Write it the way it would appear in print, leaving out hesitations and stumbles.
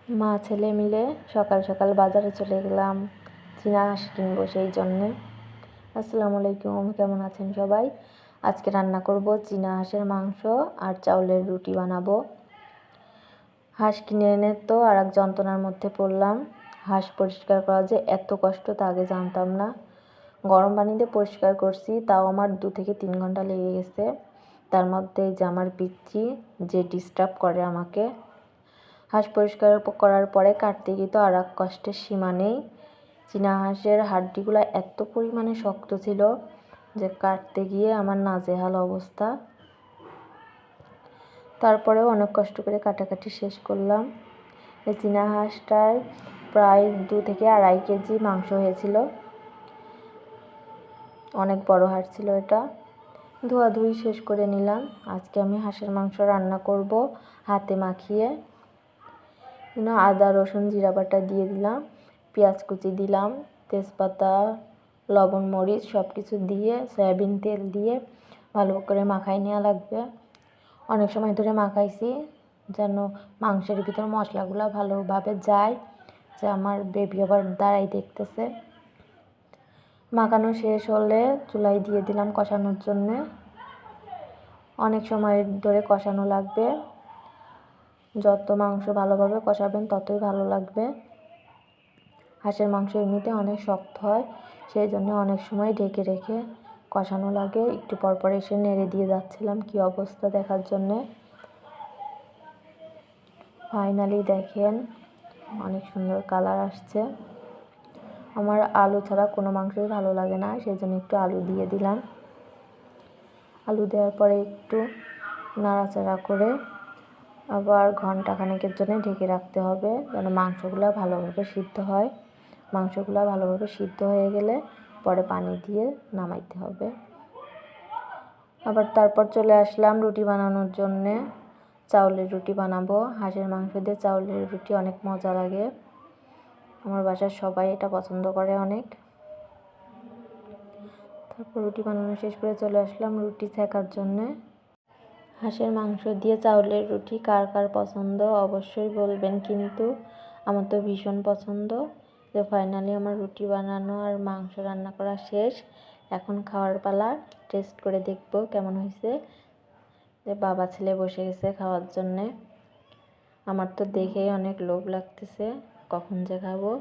মা ছেলে মিলে সকাল সকাল বাজারে চলে গেলাম চীনা হাঁস কিনবো সেই জন্যে। আসসালামু আলাইকুম, কেমন আছেন সবাই? আজকে রান্না করব চীনা হাঁসের মাংস আর চাউলের রুটি বানাবো। হাঁস কিনে এনে তো আর এক যন্ত্রণার মধ্যে পড়লাম। হাঁস পরিষ্কার করা যে এত কষ্ট তা আগে জানতাম না। গরম পানি দিয়ে পরিষ্কার করছি, তাও আমার 2 থেকে 3 ঘন্টা লেগে গেছে। তার মধ্যে যে আমার পিচ্চি যে ডিস্টার্ব করে আমাকে। হাঁস পরিষ্কার করার পরে কাটতে গিয়ে তো আর এক কষ্টের সীমা নেই। চীনা হাঁসের হাড্ডিগুলো এত পরিমাণে শক্ত ছিল যে কাটতে গিয়ে আমার নাজেহাল অবস্থা। তারপরেও অনেক কষ্ট করে কাটাকাটি শেষ করলাম। এই চীনা হাঁসটার প্রায় 2 থেকে 2.5 কেজি মাংস হয়েছিল। অনেক বড় হাঁস ছিল এটা। ধোয়াধুয়ি শেষ করে নিলাম। আজকে আমি হাঁসের মাংস রান্না করব হাতে মাখিয়ে। আদা রসুন জিরা বাটা দিয়ে দিলাম, পেঁয়াজ কুচি দিলাম, তেজপাতা লবণ মরিচ সব কিছু দিয়ে সয়াবিন তেল দিয়ে ভালো করে মাখাই নেওয়া লাগবে। অনেক সময় ধরে মাখাইছি যেন মাংসের ভিতর মশলাগুলো ভালোভাবে যায়। যে আমার বেবি আবার দাঁড়াই দেখতেছে। মাখানো শেষ হলে চুলায় দিয়ে দিলাম কষানোর জন্যে। অনেক সময় ধরে কষানো লাগবে। যত মাংস ভালোভাবে কষাবেন ততই ভালো লাগবে। হাঁসের মাংস এমনিতে অনেক শক্ত হয়, সেই জন্য অনেক সময় ঢেকে রেখে কষানো লাগে। একটু পরপর এসে নেড়ে দিয়ে যাচ্ছিলাম কি অবস্থা দেখার জন্যে। ফাইনালি দেখেন অনেক সুন্দর কালার আসছে। আমার আলু ছাড়া কোনো মাংসই ভালো লাগে না, সেই জন্য একটু আলু দিয়ে দিলাম। আলু দেওয়ার পরে একটু নাড়াচাড়া করে আবার ঘন্টাখানেকের জন্য ঢেকে রাখতে হবে যেন মাংসগুলো ভালোভাবে সিদ্ধ হয়। মাংসগুলো ভালোভাবে সিদ্ধ হয়ে গেলে পরে পানি দিয়ে নামাইতে হবে। আবার তারপর চলে আসলাম রুটি বানানোর জন্যে। চাউলের রুটি বানাবো। হাঁসের মাংস দিয়ে চাউলের রুটি অনেক মজা লাগে। আমার বাসার সবাই এটা পছন্দ করে অনেক। তারপর রুটি বানানো শেষ করে চলে আসলাম রুটি সেকার জন্যে। হাঁসের মাংস দিয়ে চাউলের রুটি কার কার পছন্দ অবশ্যই বলবেন, কিন্তু আমার তো ভীষণ পছন্দ। যে ফাইনালি আমার রুটি বানানো আর মাংস রান্না করা শেষ। এখন খাওয়ার পালা। টেস্ট করে দেখব কেমন হয়েছে। যে বাবা ছেলে বসে গেছে খাওয়ার জন্যে। আমার তো দেখেই অনেক লোভ লাগতেছে, কখন যে খাবো।